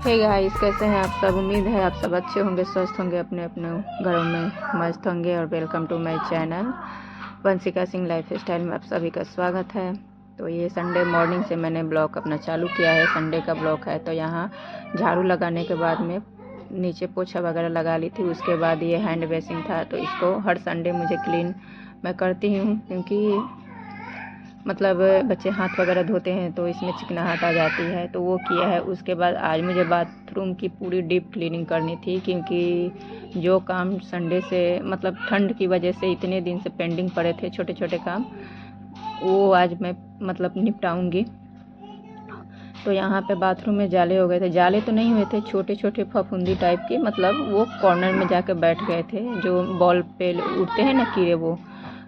Hey guys, कैसे हैं आप सब। उम्मीद है आप सब अच्छे होंगे, स्वस्थ होंगे, अपने अपने घरों में मस्त होंगे। और welcome to my channel Vanshika Singh lifestyle में आप सभी का स्वागत है। तो ये संडे मॉर्निंग से मैंने ब्लॉग अपना चालू किया है। संडे का ब्लॉग है। तो यहाँ झाड़ू लगाने के बाद में नीचे पोछा वगैरह लगा ली थी। उसके बाद ये हैंड वॉशिंग था, तो इसको हर संडे मुझे क्लीन मैं करती हूँ, क्योंकि मतलब बच्चे हाथ वगैरह धोते हैं तो इसमें चिकनाहट आ जाती है। तो वो किया है। उसके बाद आज मुझे बाथरूम की पूरी डीप क्लीनिंग करनी थी, क्योंकि जो काम संडे से मतलब ठंड की वजह से इतने दिन से पेंडिंग पड़े थे, छोटे छोटे काम, वो आज मैं मतलब निपटाऊंगी। तो यहाँ पे बाथरूम में जाले हो गए थे। जाले तो नहीं हुए थे, छोटे छोटे फफूंदी टाइप के, मतलब वो कॉर्नर में जाके बैठ गए थे, जो बॉल पे उड़ते हैं ना कीड़े, वो।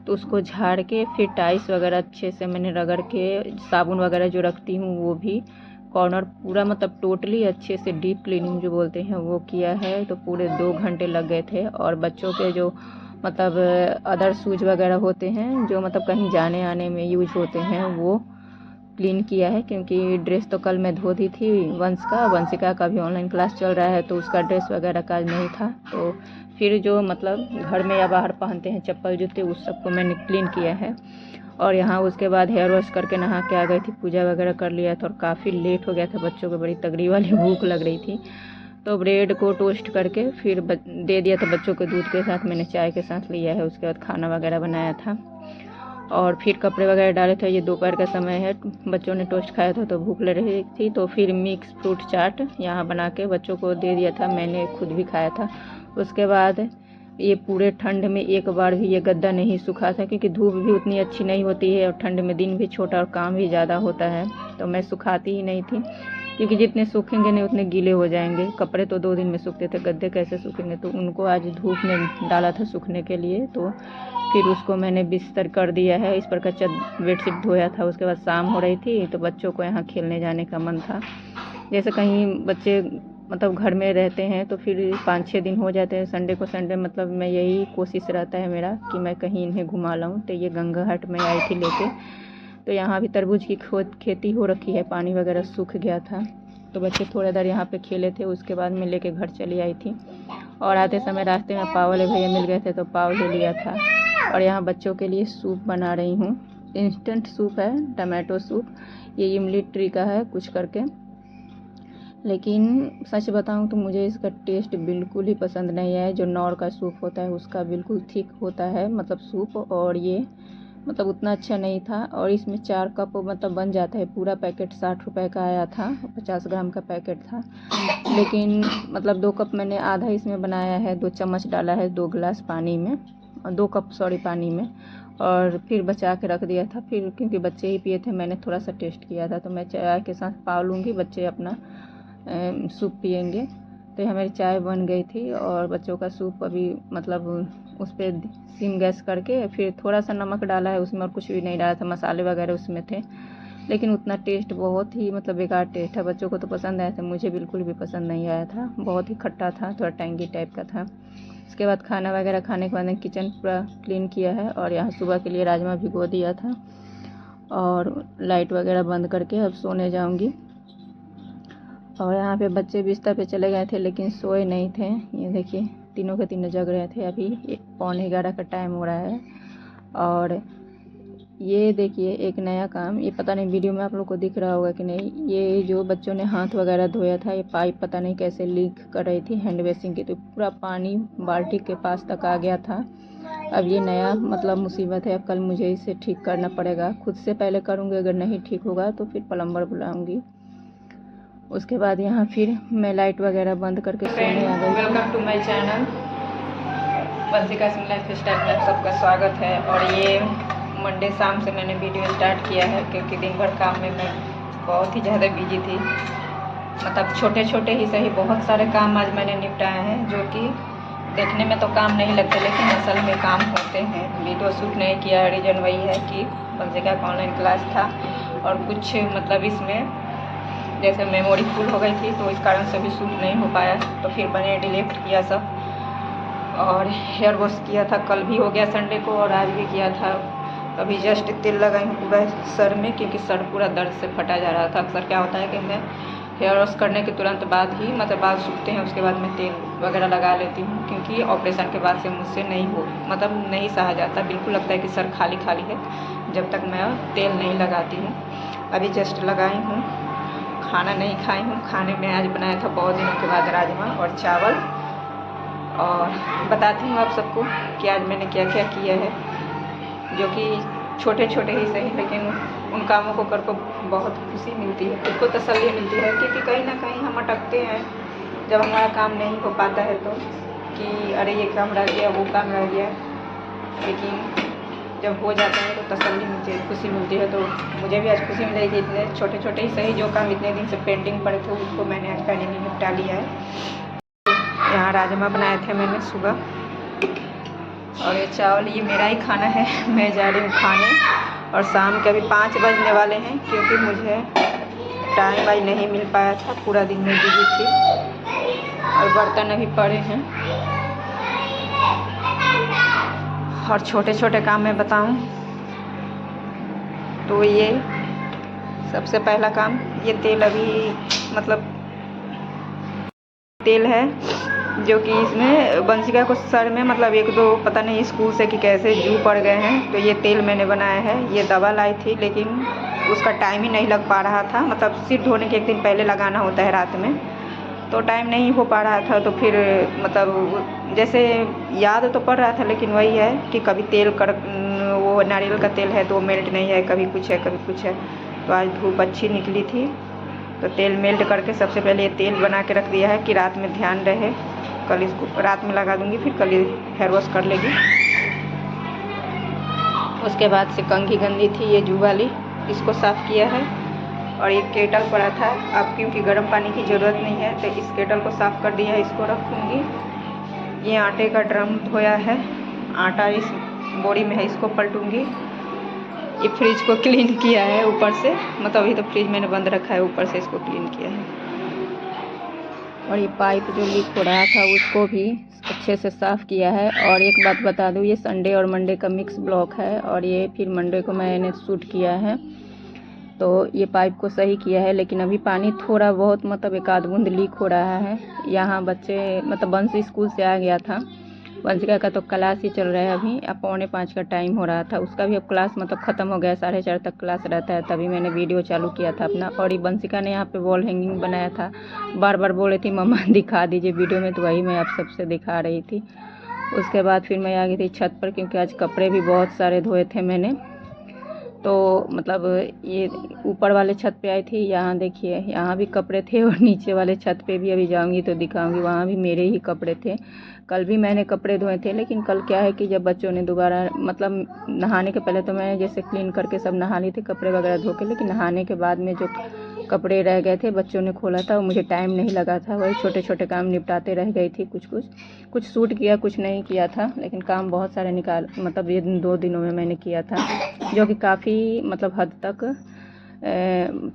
तो उसको झाड़ के फिर टाइल्स वगैरह अच्छे से मैंने रगड़ के, साबुन वगैरह जो रखती हूँ वो भी, कॉर्नर पूरा मतलब टोटली अच्छे से डीप क्लीनिंग जो बोलते हैं वो किया है। तो पूरे 2 घंटे लग गए थे। और बच्चों के जो मतलब अदर शूज वगैरह होते हैं, जो मतलब कहीं जाने आने में यूज होते हैं, वो क्लीन किया है। क्योंकि ड्रेस तो कल मैं धो दी थी वंशिका का भी ऑनलाइन क्लास चल रहा है, तो उसका ड्रेस वगैरह का नहीं था। तो फिर जो मतलब घर में या बाहर पहनते हैं चप्पल जूते, उस सबको मैंने क्लीन किया है। और यहाँ उसके बाद हेयर वॉश करके नहा के आ गई थी, पूजा वगैरह कर लिया था। और काफ़ी लेट हो गया था, बच्चों को बड़ी तगड़ी वाली भूख लग रही थी। तो ब्रेड को टोस्ट करके फिर दे दिया था बच्चों को दूध के साथ, मैंने चाय के साथ लिया है। उसके बाद खाना वगैरह बनाया था और फिर कपड़े वगैरह डाले थे। ये दोपहर का समय है, बच्चों ने टोस्ट खाया था तो भूख लग रही थी। तो फिर मिक्स फ्रूट चाट यहाँ बना के बच्चों को दे दिया था, मैंने खुद भी खाया था। उसके बाद ये पूरे ठंड में एक बार भी ये गद्दा नहीं सूखा था, क्योंकि धूप भी उतनी अच्छी नहीं होती है और ठंड में दिन भी छोटा और काम भी ज़्यादा होता है। तो मैं सुखाती ही नहीं थी, क्योंकि जितने सूखेंगे नहीं उतने गीले हो जाएंगे। कपड़े तो 2 दिन में सूखते थे, गद्दे कैसे सूखेंगे। तो उनको आज धूप में डाला था सूखने के लिए। तो फिर उसको मैंने बिस्तर कर दिया है। इस पर का बेडशीट धोया था। उसके बाद शाम हो रही थी, तो बच्चों को यहाँ खेलने जाने का मन था। जैसे कहीं बच्चे मतलब घर में रहते हैं तो फिर 5-6 दिन हो जाते हैं, संडे को संडे मतलब मैं यही कोशिश रहता है मेरा कि मैं कहीं इन्हें घुमा लाऊं। तो ये गंगा घाट में आई थी लेके। तो यहाँ भी तरबूज की खेती हो रखी है, पानी वगैरह सूख गया था। तो बच्चे थोड़ा देर यहाँ पे खेले थे। उसके बाद मैं लेके घर चली आई थी। और आते समय रास्ते में पाव वाले भैया मिल गए थे, तो पाव ले लिया था। और यहाँ बच्चों के लिए सूप बना रही हूँ। इंस्टेंट सूप है, टमाटो सूप। ये इमली ट्री का है कुछ करके, लेकिन सच बताऊं तो मुझे इसका टेस्ट बिल्कुल ही पसंद नहीं है। जो नौर का सूप होता है उसका बिल्कुल थिक होता है मतलब सूप, और ये मतलब उतना अच्छा नहीं था। और इसमें 4 कप मतलब बन जाता है। पूरा पैकेट 60 रुपए का आया था, 50 ग्राम का पैकेट था। लेकिन मतलब 2 कप मैंने आधा इसमें बनाया है, 2 चम्मच डाला है 2 गिलास पानी में, 2 कप पानी में। और फिर बचा के रख दिया था। फिर क्योंकि बच्चे ही पिए थे, मैंने थोड़ा सा टेस्ट किया था। तो मैं चाय के साथ पाव लूँगी, बच्चे अपना सूप पियेंगे। तो यहाँ मेरी चाय बन गई थी और बच्चों का सूप अभी मतलब उस पर सिम गैस करके फिर थोड़ा सा नमक डाला है उसमें, और कुछ भी नहीं डाला था। मसाले वगैरह उसमें थे, लेकिन उतना टेस्ट बहुत ही मतलब बेकार टेस्ट है। बच्चों को तो पसंद आया था, मुझे बिल्कुल भी पसंद नहीं आया था। बहुत ही खट्टा था, थोड़ा टैंगी टाइप का था। उसके बाद खाना वगैरह खाने के बाद किचन पूरा क्लीन किया है। और यहाँ सुबह के लिए राजमा भिगो दिया था। और लाइट वगैरह बंद करके अब सोने जाऊँगी। और यहाँ पे बच्चे बिस्तर पे चले गए थे, लेकिन सोए नहीं थे। ये देखिए तीनों के तीनों जग रहे थे। अभी 11:15 का टाइम हो रहा है। और ये देखिए एक नया काम, ये पता नहीं वीडियो में आप लोग को दिख रहा होगा कि नहीं। ये जो बच्चों ने हाथ वगैरह धोया था, ये पाइप पता नहीं कैसे लीक कर रही थी हैंड वॉशिंग की, तो पूरा पानी बाल्टी के पास तक आ गया था। अब ये नया मतलब मुसीबत है। अब कल मुझे इसे ठीक करना पड़ेगा। खुद से पहले करूँगी, अगर नहीं ठीक होगा तो फिर प्लम्बर बुलाऊँगी। उसके बाद यहाँ फिर मैं लाइट वगैरह बंद करके सोने आ गई। Welcome to my channel Vanshika Singh lifestyle में सबका स्वागत है। और ये मंडे शाम से मैंने वीडियो स्टार्ट किया है, क्योंकि दिन भर काम में मैं बहुत ही ज़्यादा बिजी थी। मतलब छोटे छोटे ही सही बहुत सारे काम आज मैंने निपटाए हैं, जो कि देखने में तो काम नहीं लगते, लेकिन असल में काम होते हैं। वीडियो शूट नहीं किया, रीज़न वही है कि वंशिका का ऑनलाइन क्लास था और कुछ मतलब इसमें जैसे मेमोरी फुल हो गई थी, तो इस कारण से भी शूट नहीं हो पाया। तो फिर मैंने डिलीट किया सब। और हेयर वॉश किया था, कल भी हो गया संडे को, और आज भी किया था। अभी जस्ट तेल लगाई हूँ पूरा सर में, क्योंकि सर पूरा दर्द से फटा जा रहा था। अक्सर क्या होता है कि मैं हेयर वॉश करने के तुरंत बाद ही मतलब बाल सूखते हैं, उसके बाद मैं तेल वगैरह लगा लेती हूँ, क्योंकि ऑपरेशन के बाद से मुझसे नहीं सहा जाता। बिल्कुल लगता है कि सर खाली खाली है जब तक मैं तेल नहीं लगाती हूँ। अभी जस्ट लगाई हूँ, खाना नहीं खाई हूँ। खाने में आज बनाया था बहुत दिनों के बाद राजमा और चावल, और बताती हूँ आप सबको कि आज मैंने क्या क्या किया है, जो कि छोटे छोटे ही सही, लेकिन उन कामों को कर बहुत खुशी मिलती है, खुद को तसल्ली मिलती है। क्योंकि कहीं ना कहीं हम अटकते हैं जब हमारा काम नहीं हो पाता है तो, कि अरे ये काम रह गया, वो काम रह गया, लेकिन जब हो जाता है तो तसल्ली मिलती है, खुशी मिलती है। तो मुझे भी आज खुशी मिल रही कि इतने छोटे छोटे ही सही जो काम इतने दिन से पेंडिंग पड़े थे उसको मैंने आज फाइनली निपटा लिया है। यहाँ राजमा बनाए थे मैंने सुबह, और ये चावल, ये मेरा ही खाना है, मैं जा रही हूँ खाने। और शाम के अभी 5 बजने वाले हैं, क्योंकि मुझे टाइम आज नहीं मिल पाया था, पूरा दिन में बिजी थी। और बर्तन अभी पड़े हैं, और छोटे छोटे काम मैं बताऊं तो ये सबसे पहला काम, ये तेल अभी मतलब तेल है जो कि इसमें बंसिका को सर में मतलब 1-2 पता नहीं स्कूल से कि कैसे जू पड़ गए हैं, तो ये तेल मैंने बनाया है। ये दवा लाई थी, लेकिन उसका टाइम ही नहीं लग पा रहा था, मतलब सिर धोने के एक दिन पहले लगाना होता है रात में, तो टाइम नहीं हो पा रहा था। तो फिर मतलब जैसे याद तो पड़ रहा था, लेकिन वही है कि कभी वो नारियल का तेल है तो वो मेल्ट नहीं है, कभी कुछ है कभी कुछ है। तो आज धूप अच्छी निकली थी तो तेल मेल्ट करके सबसे पहले ये तेल बना के रख दिया है कि रात में ध्यान रहे, कल इसको रात में लगा दूंगी, फिर कल हेयर वॉश कर लेगी। उसके बाद से कंघी गंदी थी ये जू वाली, इसको साफ़ किया है। और एक केटल पड़ा था, अब क्योंकि गर्म पानी की ज़रूरत नहीं है तो इस केटल को साफ़ कर दिया है, इसको रखूँगी। ये आटे का ड्रम धोया है, आटा इस बोरी में है, इसको पलटूँगी। ये फ्रिज को क्लीन किया है ऊपर से, मतलब अभी तो फ्रिज मैंने बंद रखा है, ऊपर से इसको क्लीन किया है। और ये पाइप जो लीक हो रहा था उसको भी अच्छे से साफ़ किया है। और एक बात बता दूँ, ये संडे और मंडे का मिक्स ब्लॉक है, और ये फिर मंडे को मैंने शूट किया है, तो ये पाइप को सही किया है। लेकिन अभी पानी थोड़ा बहुत मतलब 1-आध बूंद लीक हो रहा है। यहाँ बच्चे मतलब बंसी स्कूल से आ गया था, वंशिका का तो क्लास ही चल रहा है अभी, अब 4:45 का टाइम हो रहा था, उसका भी अब क्लास मतलब ख़त्म हो गया, 4:30 तक क्लास रहता है। तभी मैंने वीडियो चालू किया था अपना। और ये वंशिका ने यहाँ पे वॉल हैंगिंग बनाया था, बार बार बोल रही थी मम्मा दिखा दीजिए वीडियो में, तो वही मैं आप सबसे दिखा रही थी। उसके बाद फिर मैं आ गई थी छत पर, क्योंकि आज कपड़े भी बहुत सारे धोए थे मैंने, तो मतलब ये ऊपर वाले छत पे आई थी, यहाँ देखिए यहाँ भी कपड़े थे, और नीचे वाले छत पे भी अभी जाऊंगी तो दिखाऊंगी, वहाँ भी मेरे ही कपड़े थे। कल भी मैंने कपड़े धोए थे, लेकिन कल क्या है कि जब बच्चों ने दोबारा मतलब नहाने के पहले तो मैं जैसे क्लीन करके सब नहा ली थी कपड़े वगैरह धो के, लेकिन नहाने के बाद में जो कपड़े रह गए थे बच्चों ने खोला था, मुझे टाइम नहीं लगा था, वही छोटे छोटे काम निपटाते रह गई थी। कुछ शूट किया, कुछ नहीं किया था, लेकिन काम बहुत सारे मतलब ये 2 दिनों में मैंने किया था, जो कि काफ़ी मतलब हद तक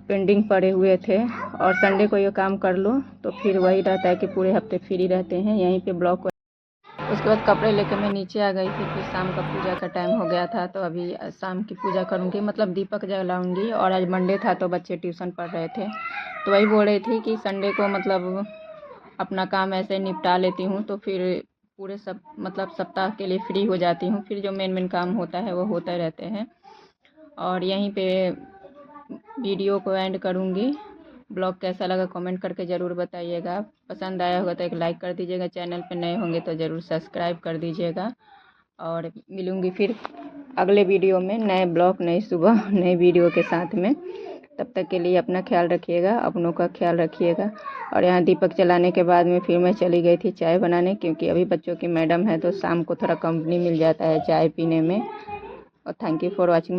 पेंडिंग पड़े हुए थे। और संडे को ये काम कर लो तो फिर वही रहता है कि पूरे हफ्ते फ्री रहते हैं यहीं पे ब्लॉक। उसके बाद कपड़े लेकर मैं नीचे आ गई थी, फिर शाम का पूजा का टाइम हो गया था, तो अभी शाम की पूजा करूँगी, मतलब दीपक जलाऊँगी। और आज मंडे था तो बच्चे ट्यूशन पढ़ रहे थे, तो वही बोल रही थी कि संडे को मतलब अपना काम ऐसे निपटा लेती हूँ, तो फिर पूरे मतलब सप्ताह के लिए फ्री हो जाती हूँ, फिर जो मेन काम होता है वो होते रहते हैं। और यहीं पे वीडियो को एंड करूँगी। ब्लॉग कैसा लगा कमेंट करके ज़रूर बताइएगा, पसंद आया होगा तो एक लाइक कर दीजिएगा, चैनल पे नए होंगे तो ज़रूर सब्सक्राइब कर दीजिएगा। और मिलूँगी फिर अगले वीडियो में, नए ब्लॉग, नई सुबह, नए वीडियो के साथ में। तब तक के लिए अपना ख्याल रखिएगा, अपनों का ख्याल रखिएगा। और यहाँ दीपक जलाने के बाद में फिर मैं चली गई थी चाय बनाने, क्योंकि अभी बच्चों की मैडम है तो शाम को थोड़ा कंपनी मिल जाता है चाय पीने में। और थैंक यू फॉर वॉचिंग।